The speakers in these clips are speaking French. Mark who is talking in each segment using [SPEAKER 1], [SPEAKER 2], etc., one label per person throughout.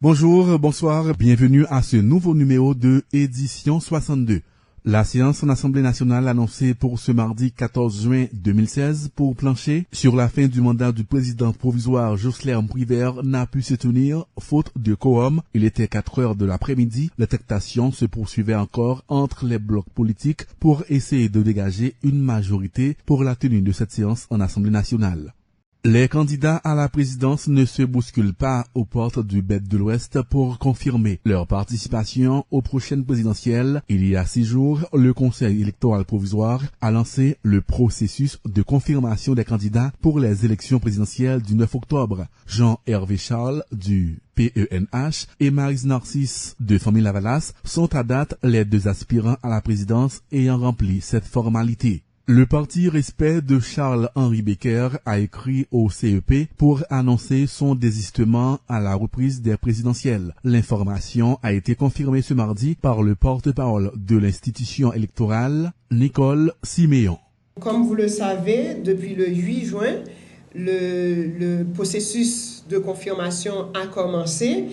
[SPEAKER 1] Bonjour, bonsoir, bienvenue à ce nouveau numéro de édition 62. La séance en Assemblée nationale annoncée pour ce mardi 14 juin 2016 pour plancher sur la fin du mandat du président provisoire Josler Mprivert n'a pu se tenir faute de quorum. Il était 4 heures de l'après-midi. Les tractations se poursuivaient encore entre les blocs politiques pour essayer de dégager une majorité pour la tenue de cette séance en Assemblée nationale. Les candidats à la présidence ne se bousculent pas aux portes du BED de l'Ouest pour confirmer leur participation aux prochaines présidentielles. Il y a 6 jours, le Conseil électoral provisoire a lancé le processus de confirmation des candidats pour les élections présidentielles du 9 octobre. Jean-Hervé Charles du PENH et Maryse Narcisse de Famille Lavalas sont à date les 2 aspirants à la présidence ayant rempli cette formalité. Le parti Respect de Charles-Henri Becker a écrit au CEP pour annoncer son désistement à la reprise des présidentielles. L'information a été confirmée ce mardi par le porte-parole de l'institution électorale, Nicole Siméon.
[SPEAKER 2] Comme vous le savez, depuis le 8 juin, le processus de confirmation a commencé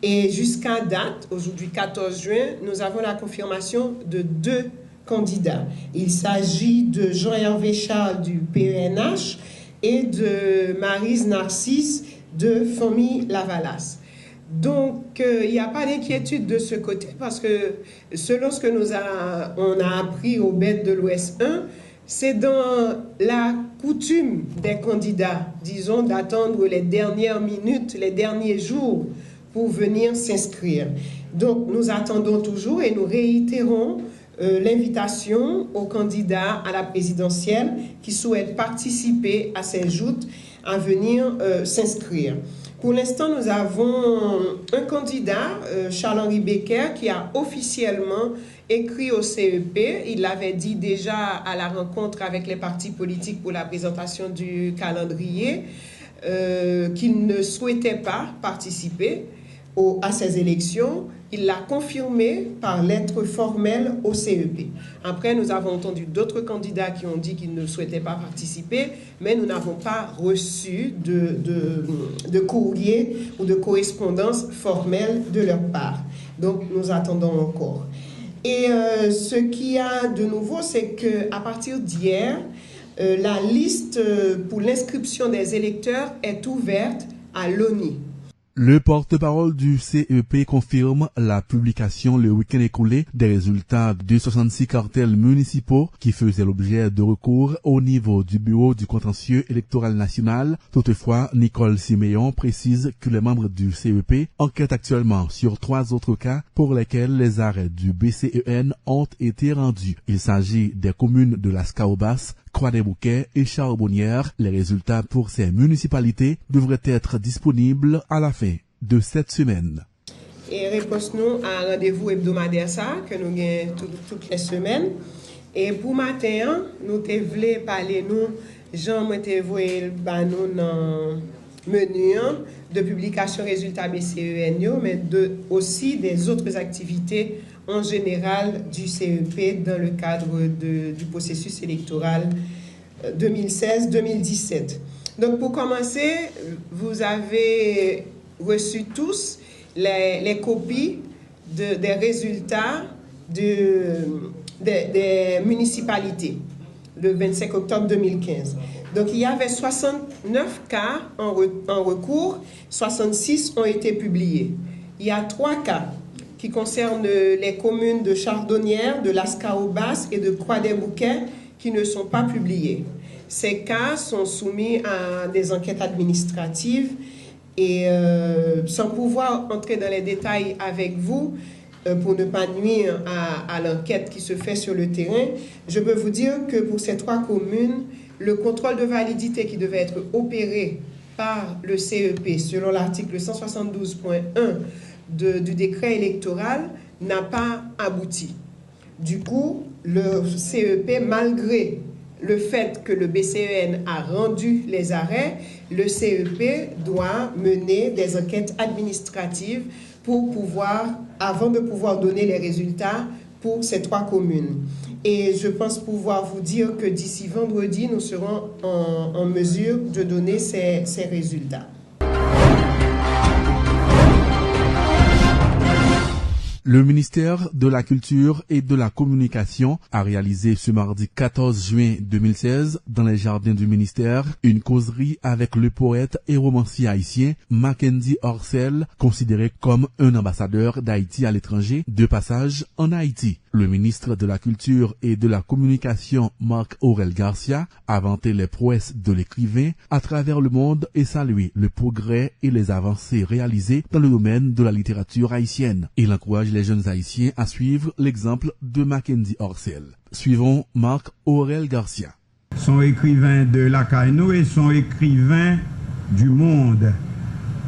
[SPEAKER 2] et jusqu'à date, aujourd'hui 14 juin, nous avons la confirmation de 2 candidats. Il s'agit de Jean-Hervé Charles du PENH et de Maryse Narcisse de Famille Lavalas. Donc, il n'y a pas d'inquiétude de ce côté parce que selon ce que on a appris au BED de l'Ouest 1, c'est dans la coutume des candidats, disons, d'attendre les dernières minutes, les derniers jours pour venir s'inscrire. Donc, nous attendons toujours et nous réitérons l'invitation aux candidats à la présidentielle qui souhaitent participer à ces joutes à venir s'inscrire. Pour l'instant, nous avons un candidat, Charles-Henri Becker, qui a officiellement écrit au CEP. Il l'avait dit déjà à la rencontre avec les partis politiques pour la présentation du calendrier, qu'il ne souhaitait pas participer à ces élections. Il l'a confirmé par lettre formelle au CEP. Après, nous avons entendu d'autres candidats qui ont dit qu'ils ne souhaitaient pas participer, mais nous n'avons pas reçu de courrier ou de correspondance formelle de leur part. Donc, nous attendons encore. Et ce qu'il y a de nouveau, c'est qu'à partir d'hier, la liste pour l'inscription des électeurs est ouverte à l'ONI.
[SPEAKER 1] Le porte-parole du CEP confirme la publication le week-end écoulé des résultats de 66 cartels municipaux qui faisaient l'objet de recours au niveau du bureau du contentieux électoral national. Toutefois, Nicole Siméon précise que les membres du CEP enquêtent actuellement sur 3 autres cas pour lesquels les arrêts du BCEN ont été rendus. Il s'agit des communes de Las Caobas, Croix-des-Bouquets et Charbonnières. Les résultats pour ces municipalités devraient être disponibles à la fin de cette semaine.
[SPEAKER 2] Et réponse-nous à un rendez-vous hebdomadaire ça, que nous gagnons toutes les semaines. Et pour matin, nous voulons parler, Jean te voulu nous dans menu de publication résultats BCEN, mais aussi des autres activités en général du CEP dans le cadre du processus électoral 2016-2017. Donc pour commencer, vous avez reçu tous les copies des résultats des municipalités le 25 octobre 2015. Donc il y avait 69 cas en recours, 66 ont été publiés. Il y a 3 cas qui concernent les communes de Chardonnières, de Las Caobas et de Croix-des-Bouquets qui ne sont pas publiés. Ces cas sont soumis à des enquêtes administratives et sans pouvoir entrer dans les détails avec vous, pour ne pas nuire à l'enquête qui se fait sur le terrain, je peux vous dire que pour ces 3 communes, le contrôle de validité qui devait être opéré par le CEP selon l'article 172.1 du décret électoral n'a pas abouti. Du coup, le CEP, malgré le fait que le BCEN a rendu les arrêts, le CEP doit mener des enquêtes administratives pour avant de pouvoir donner les résultats pour ces 3 communes. Et je pense pouvoir vous dire que d'ici vendredi, nous serons en mesure de donner ces résultats.
[SPEAKER 1] Le ministère de la Culture et de la Communication a réalisé ce mardi 14 juin 2016 dans les jardins du ministère une causerie avec le poète et romancier haïtien Mackenzie Orcel, considéré comme un ambassadeur d'Haïti à l'étranger de passage en Haïti. Le ministre de la Culture et de la Communication Marc-Aurèle Garcia a vanté les prouesses de l'écrivain à travers le monde et salué le progrès et les avancées réalisées dans le domaine de la littérature haïtienne. Il encourage les jeunes haïtiens à suivre l'exemple de Mackenzie Orcel. Suivons Marc-Aurèle Garcia.
[SPEAKER 3] Son écrivain de la Kaino et son écrivain du monde.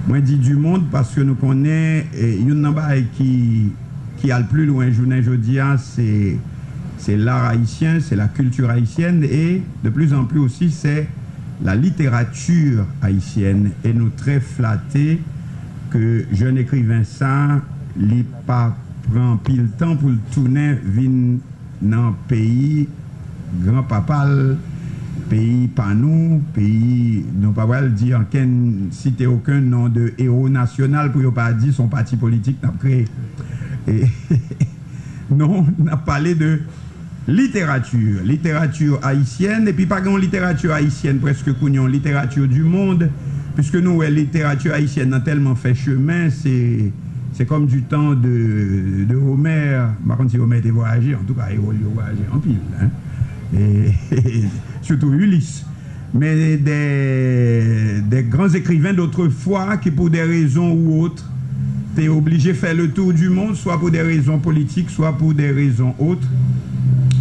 [SPEAKER 3] Moi je dis du monde parce que nous connaissons une qui a le plus loin journée aujourd'hui, c'est l'art haïtien, c'est la culture haïtienne et de plus en plus aussi c'est la littérature haïtienne. Et nous très flattés que jeune écrivain ça, il pas prend pile temps pour le tourner vin dans le pays grand papa, pays pas nous, pays nous pas le dire citer aucun nom de héros national pour ne pas dire son parti politique n'a créé. Et non, on a parlé de littérature haïtienne, et puis pas grand littérature haïtienne, presque qu'on littérature du monde, puisque nous, la littérature haïtienne a tellement fait chemin, c'est comme du temps de Homère, par contre si Homère était voyagé, en tout cas il a voyagé en pile, hein? et surtout Ulysse. Mais des grands écrivains d'autrefois qui pour des raisons ou autres, tu es obligé de faire le tour du monde, soit pour des raisons politiques, soit pour des raisons autres.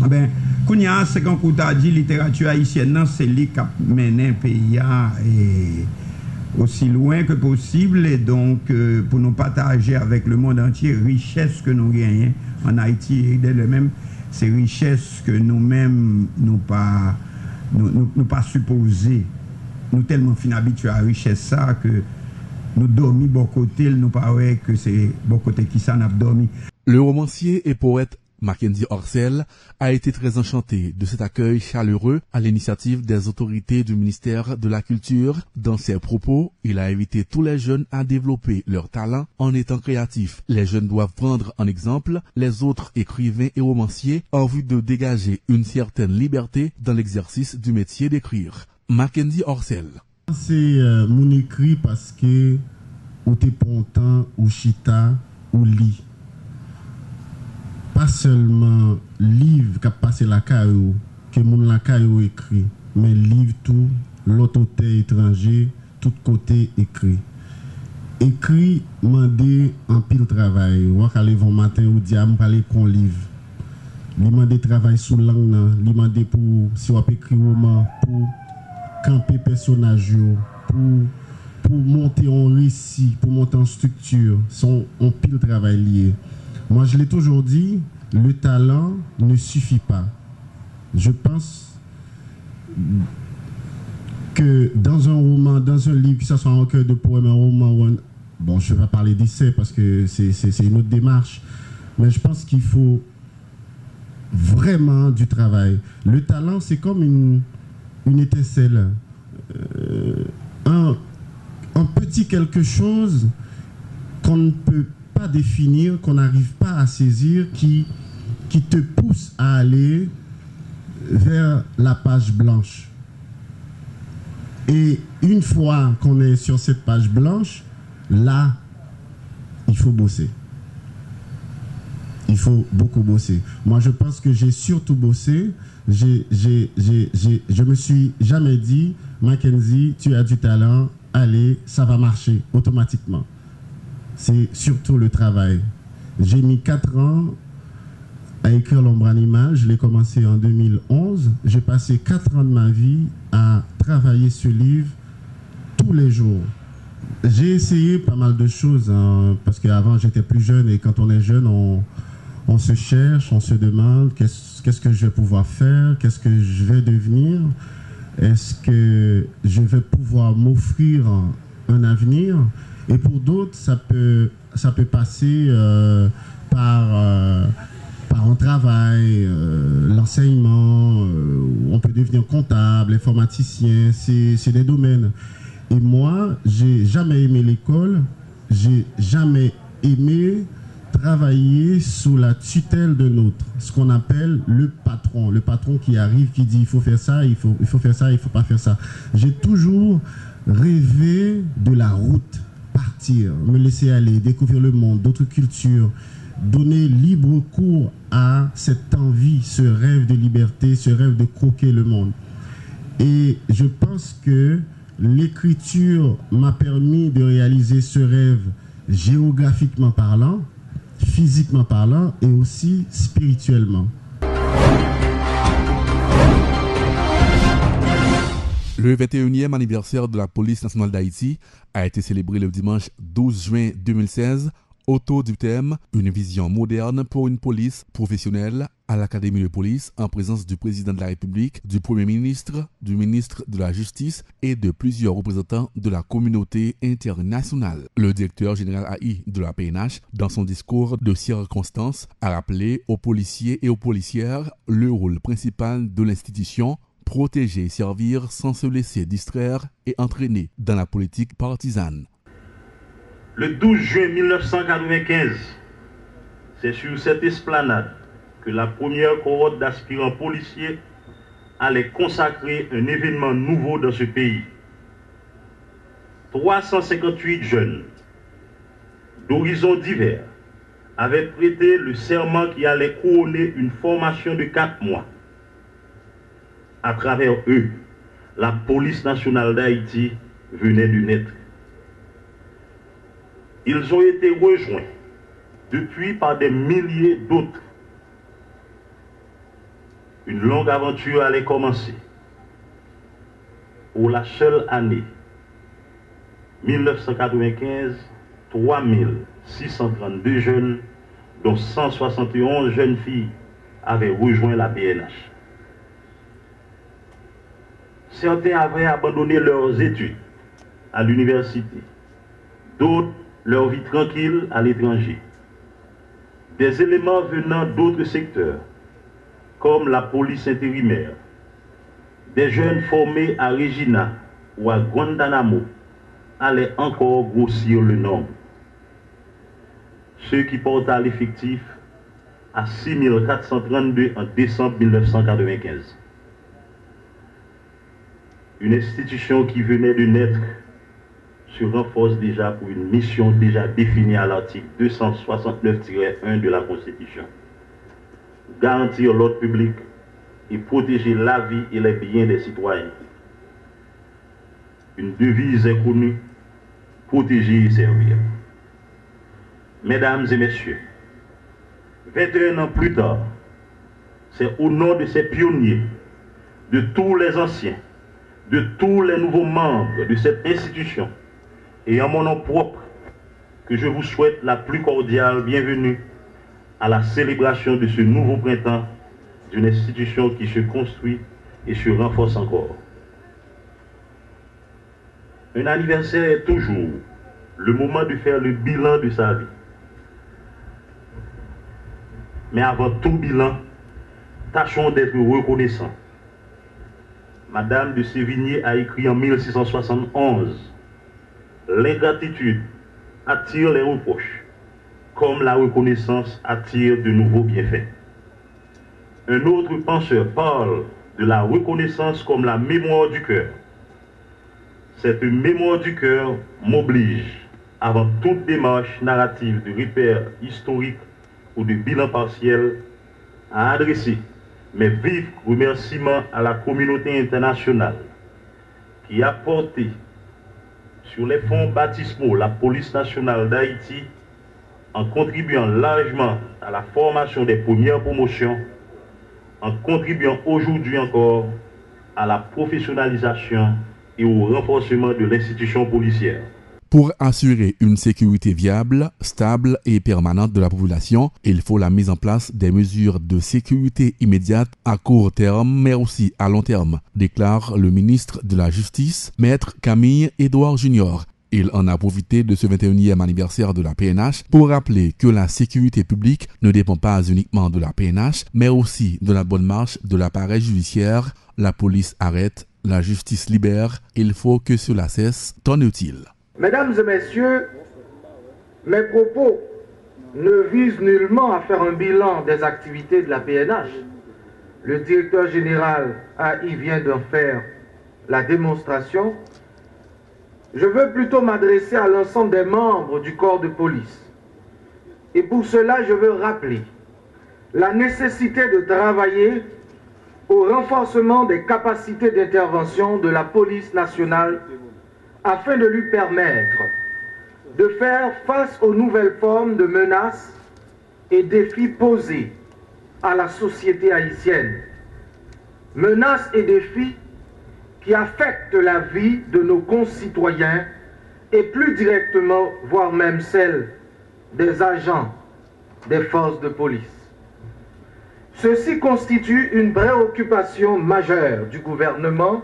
[SPEAKER 3] Ben, Kounia, c'est quand on a dit littérature haïtienne, c'est lui qui a mené un pays aussi loin que possible. Et donc, pour nous partager avec le monde entier, richesse que nous gagnons en Haïti et de même, ces richesses que nous-mêmes, nous pas supposés. Nous tellement fin habitués à la richesse ça que nous dormons bon côté, nous paraît que c'est bon côté qui s'en a dormi.
[SPEAKER 1] Le romancier et poète Mackenzie Orcel a été très enchanté de cet accueil chaleureux à l'initiative des autorités du ministère de la Culture. Dans ses propos, il a invité tous les jeunes à développer leur talent en étant créatifs. Les jeunes doivent prendre en exemple les autres écrivains et romanciers en vue de dégager une certaine liberté dans l'exercice du métier d'écrire. Mackenzie Orcel.
[SPEAKER 4] C'est mon écrit parce que ou t'es pontant, ou chita, ou lit. Pas seulement livre qui a passé la caillou, que mon la caillou écrit, mais livre tout, l'autre étranger, tout côté écrit. Écrit, mandé en pile travail. Ou aller bon matin ou diable, parler qu'on livre. Li mandé travail sous langue, li mandé pour, si on peut écrire roman, pour camper personnage, pour monter en récit, pour monter en structure, sont en pile travail lié. Moi, je l'ai toujours dit, le talent ne suffit pas. Je pense que dans un roman, dans un livre, que ce soit un recueil de poèmes, un roman, bon, je ne vais pas parler d'essai parce que c'est une autre démarche, mais je pense qu'il faut vraiment du travail. Le talent, c'est comme une étincelle, un petit quelque chose qu'on ne peut pas définir, qu'on n'arrive pas à saisir, qui te pousse à aller vers la page blanche. Et une fois qu'on est sur cette page blanche, là, il faut bosser. Il faut beaucoup bosser. Moi, je pense que j'ai surtout bossé. Je me suis jamais dit, Mackenzie, tu as du talent, allez, ça va marcher automatiquement. C'est surtout le travail. J'ai mis 4 ans à écrire L'ombre animale. Je l'ai commencé en 2011. J'ai passé 4 ans de ma vie à travailler ce livre tous les jours. J'ai essayé pas mal de choses, hein, parce qu'avant j'étais plus jeune et quand on est jeune, on se cherche, on se demande qu'est-ce que je vais pouvoir faire, qu'est-ce que je vais devenir, est-ce que je vais pouvoir m'offrir un avenir. Et pour d'autres, ça peut passer par un travail, l'enseignement, on peut devenir comptable, informaticien, c'est des domaines. Et moi, j'ai jamais aimé l'école, j'ai jamais aimé travailler sous la tutelle de notre, ce qu'on appelle le patron qui arrive, qui dit il faut faire ça, il faut faire ça, il faut pas faire ça. J'ai toujours rêvé de la route, partir, me laisser aller, découvrir le monde, d'autres cultures, donner libre cours à cette envie, ce rêve de liberté, ce rêve de croquer le monde. Et je pense que l'écriture m'a permis de réaliser ce rêve géographiquement parlant, physiquement parlant et aussi spirituellement.
[SPEAKER 1] Le 21e anniversaire de la police nationale d'Haïti a été célébré le dimanche 12 juin 2016 autour du thème « Une vision moderne pour une police professionnelle » à l'Académie de police en présence du président de la République, du Premier ministre, du ministre de la Justice et de plusieurs représentants de la communauté internationale. Le directeur général AI de la PNH, dans son discours de circonstance, a rappelé aux policiers et aux policières le rôle principal de l'institution, protéger et servir sans se laisser distraire et entraîner dans la politique partisane.
[SPEAKER 5] Le 12 juin 1995, c'est sur cette esplanade que la première cohorte d'aspirants policiers allait consacrer un événement nouveau dans ce pays. 358 jeunes d'horizons divers avaient prêté le serment qui allait couronner une formation de 4 mois. À travers eux, la police nationale d'Haïti venait de naître. Ils ont été rejoints depuis par des milliers d'autres. Une longue aventure allait commencer. Pour la seule année 1995, 3632 jeunes, dont 171 jeunes filles, avaient rejoint la PNH. Certains avaient abandonné leurs études à l'université, d'autres leur vie tranquille à l'étranger. Des éléments venant d'autres secteurs, comme la police intérimaire, des jeunes formés à Regina ou à Guantanamo, allaient encore grossir le nombre. Ce qui porta l'effectif à 6432 en décembre 1995. Une institution qui venait de naître se renforce déjà pour une mission déjà définie à l'article 269-1 de la Constitution. Garantir l'ordre public et protéger la vie et les biens des citoyens. Une devise est connue, protéger et servir. Mesdames et messieurs, 21 ans plus tard, c'est au nom de ces pionniers, de tous les anciens, de tous les nouveaux membres de cette institution, et en mon nom propre, que je vous souhaite la plus cordiale bienvenue à la célébration de ce nouveau printemps d'une institution qui se construit et se renforce encore. Un anniversaire est toujours le moment de faire le bilan de sa vie. Mais avant tout bilan, tâchons d'être reconnaissants. Madame de Sévigné a écrit en 1671 « L'ingratitude attire les reproches, comme la reconnaissance attire de nouveaux bienfaits. » Un autre penseur parle de la reconnaissance comme la mémoire du cœur. Cette mémoire du cœur m'oblige, avant toute démarche narrative de repère historique ou de bilan partiel, à adresser mes vifs remerciements à la communauté internationale qui a porté sur les fonds baptismaux la police nationale d'Haïti en contribuant largement à la formation des premières promotions, en contribuant aujourd'hui encore à la professionnalisation et au renforcement de l'institution policière.
[SPEAKER 1] Pour assurer une sécurité viable, stable et permanente de la population, il faut la mise en place des mesures de sécurité immédiate à court terme, mais aussi à long terme, déclare le ministre de la Justice, Maître Camille Edouard Junior. Il en a profité de ce 21e anniversaire de la PNH pour rappeler que la sécurité publique ne dépend pas uniquement de la PNH, mais aussi de la bonne marche de l'appareil judiciaire. La police arrête, la justice libère, il faut que cela cesse, qu'en est-il ?
[SPEAKER 6] Mesdames et messieurs, mes propos ne vise nullement à faire un bilan des activités de la PNH. Le directeur général y vient d'en faire la démonstration. Je veux plutôt m'adresser à l'ensemble des membres du corps de police. Et pour cela, je veux rappeler la nécessité de travailler au renforcement des capacités d'intervention de la police nationale afin de lui permettre de faire face aux nouvelles formes de menaces et défis posés à la société haïtienne. Menaces et défis qui affectent la vie de nos concitoyens et plus directement, voire même celle des agents des forces de police. Ceci constitue une préoccupation majeure du gouvernement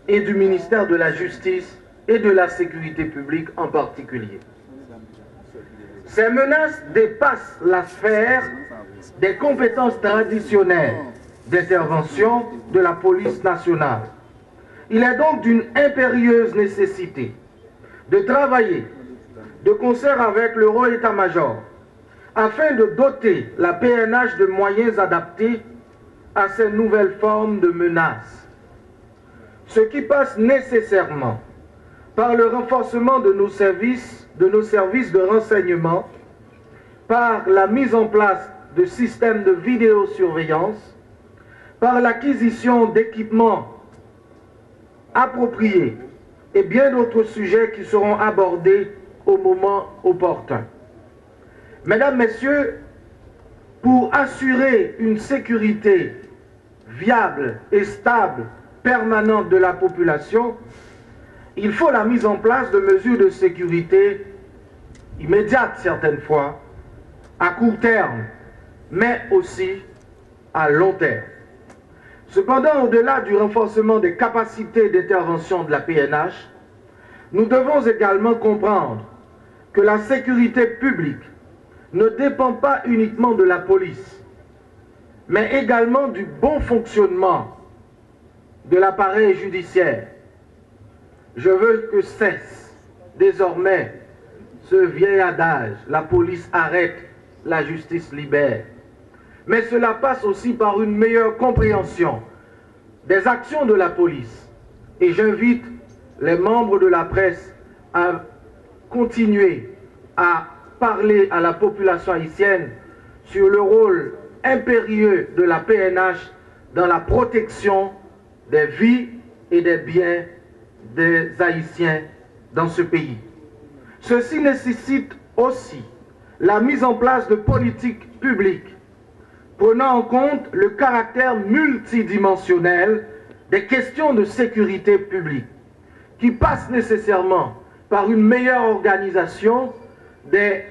[SPEAKER 6] et du ministère de la Justice et de la Sécurité publique en particulier. Ces menaces dépassent la sphère des compétences traditionnelles d'intervention de la police nationale. Il est donc d'une impérieuse nécessité de travailler de concert avec l'Euro État-Major afin de doter la PNH de moyens adaptés à ces nouvelles formes de menaces. Ce qui passe nécessairement par le renforcement de nos services de renseignement, par la mise en place de systèmes de vidéosurveillance, par l'acquisition d'équipements appropriés et bien d'autres sujets qui seront abordés au moment opportun. Mesdames, Messieurs, pour assurer une sécurité viable et stable, permanente de la population, il faut la mise en place de mesures de sécurité immédiates certaines fois, à court terme, mais aussi à long terme. Cependant, au-delà du renforcement des capacités d'intervention de la PNH, nous devons également comprendre que la sécurité publique ne dépend pas uniquement de la police, mais également du bon fonctionnement de l'appareil judiciaire. Je veux que cesse désormais ce vieil adage, la police arrête, la justice libère. Mais cela passe aussi par une meilleure compréhension des actions de la police. Et j'invite les membres de la presse à continuer à parler à la population haïtienne sur le rôle impérieux de la PNH dans la protection des vies et des biens des Haïtiens dans ce pays. Ceci nécessite aussi la mise en place de politiques publiques prenant en compte le caractère multidimensionnel des questions de sécurité publique, qui passent nécessairement par une meilleure organisation des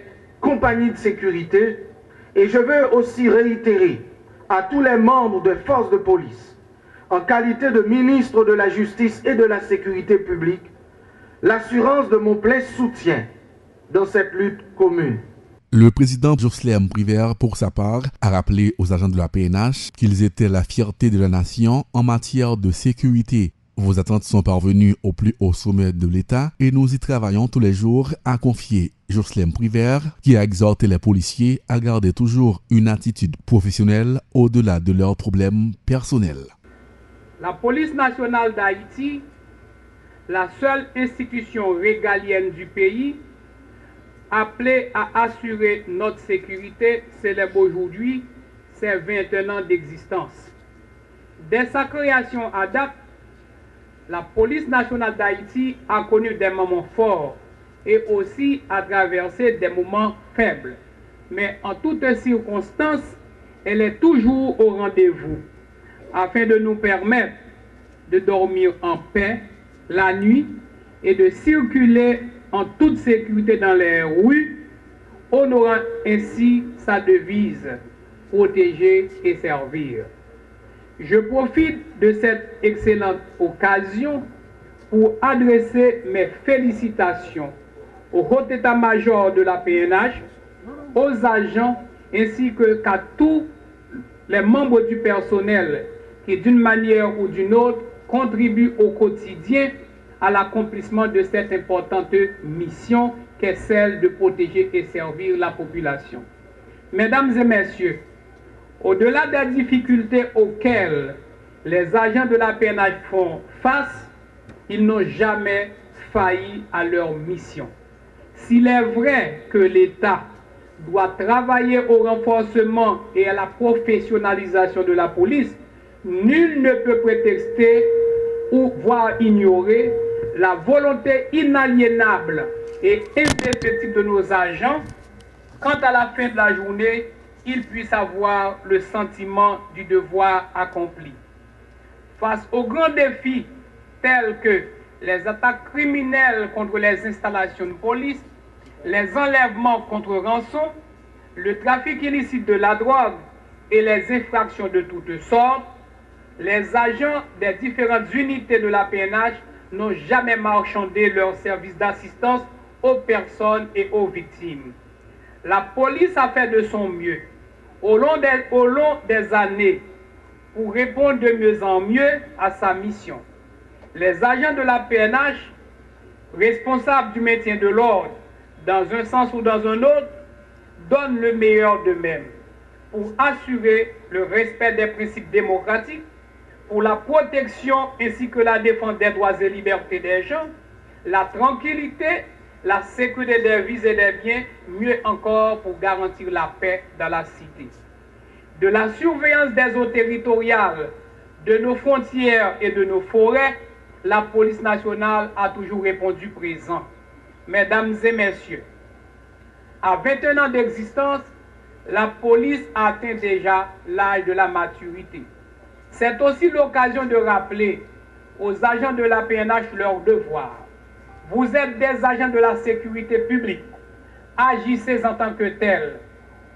[SPEAKER 6] compagnies de sécurité. Et je veux aussi réitérer à tous les membres des forces de police, en qualité de ministre de la Justice et de la Sécurité publique, l'assurance de mon plein soutien dans cette lutte commune.
[SPEAKER 1] Le président Jocelyn Privert, pour sa part, a rappelé aux agents de la PNH qu'ils étaient la fierté de la nation en matière de sécurité. Vos attentes sont parvenues au plus haut sommet de l'État et nous y travaillons tous les jours, a confié Jocelyn Privert, qui a exhorté les policiers à garder toujours une attitude professionnelle au-delà de leurs problèmes personnels.
[SPEAKER 7] La police nationale d'Haïti, la seule institution régalienne du pays, appelée à assurer notre sécurité, célèbre aujourd'hui ses 21 ans d'existence. Dès sa création à date, la police nationale d'Haïti a connu des moments forts et aussi a traversé des moments faibles. Mais en toutes circonstances, elle est toujours au rendez-vous afin de nous permettre de dormir en paix la nuit et de circuler en toute sécurité dans les rues, honorant ainsi sa devise « protéger et servir ». Je profite de cette excellente occasion pour adresser mes félicitations au haut état-major de la PNH, aux agents ainsi qu'à tous les membres du personnel qui d'une manière ou d'une autre contribuent au quotidien à l'accomplissement de cette importante mission qu'est celle de protéger et servir la population. Mesdames et messieurs, au-delà des difficultés auxquelles les agents de la PNH font face, ils n'ont jamais failli à leur mission. S'il est vrai que l'État doit travailler au renforcement et à la professionnalisation de la police, nul ne peut prétexter ou voire ignorer la volonté inaliénable et indéfectible de nos agents quand à la fin de la journée, ils puissent avoir le sentiment du devoir accompli. Face aux grands défis tels que les attaques criminelles contre les installations de police, les enlèvements contre rançon, le trafic illicite de la drogue et les infractions de toutes sortes, les agents des différentes unités de la PNH n'ont jamais marchandé leur service d'assistance aux personnes et aux victimes. La police a fait de son mieux au long des années pour répondre de mieux en mieux à sa mission. Les agents de la PNH, responsables du maintien de l'ordre, dans un sens ou dans un autre, donnent le meilleur d'eux-mêmes pour assurer le respect des principes démocratiques, pour la protection ainsi que la défense des droits et libertés des gens, la tranquillité, la sécurité des vies et des biens, mieux encore pour garantir la paix dans la cité. De la surveillance des eaux territoriales, de nos frontières et de nos forêts, la police nationale a toujours répondu présent. Mesdames et messieurs, à 21 ans d'existence, la police a atteint déjà l'âge de la maturité. C'est aussi l'occasion de rappeler aux agents de la PNH leur devoir. Vous êtes des agents de la sécurité publique. Agissez en tant que tels.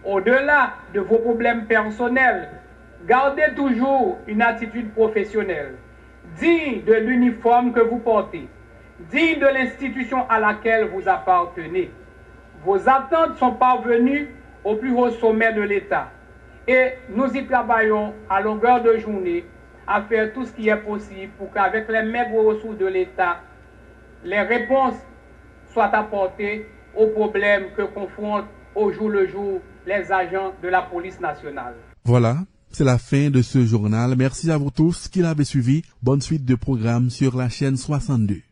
[SPEAKER 7] Au-delà de vos problèmes personnels, gardez toujours une attitude professionnelle, digne de l'uniforme que vous portez, digne de l'institution à laquelle vous appartenez. Vos attentes sont parvenues au plus haut sommet de l'État. Et nous y travaillons à longueur de journée à faire tout ce qui est possible pour qu'avec les maigres ressources de l'État, les réponses soient apportées aux problèmes que confrontent au jour le jour les agents de la police nationale.
[SPEAKER 1] Voilà, c'est la fin de ce journal. Merci à vous tous qui l'avez suivi. Bonne suite de programmes sur la chaîne 62.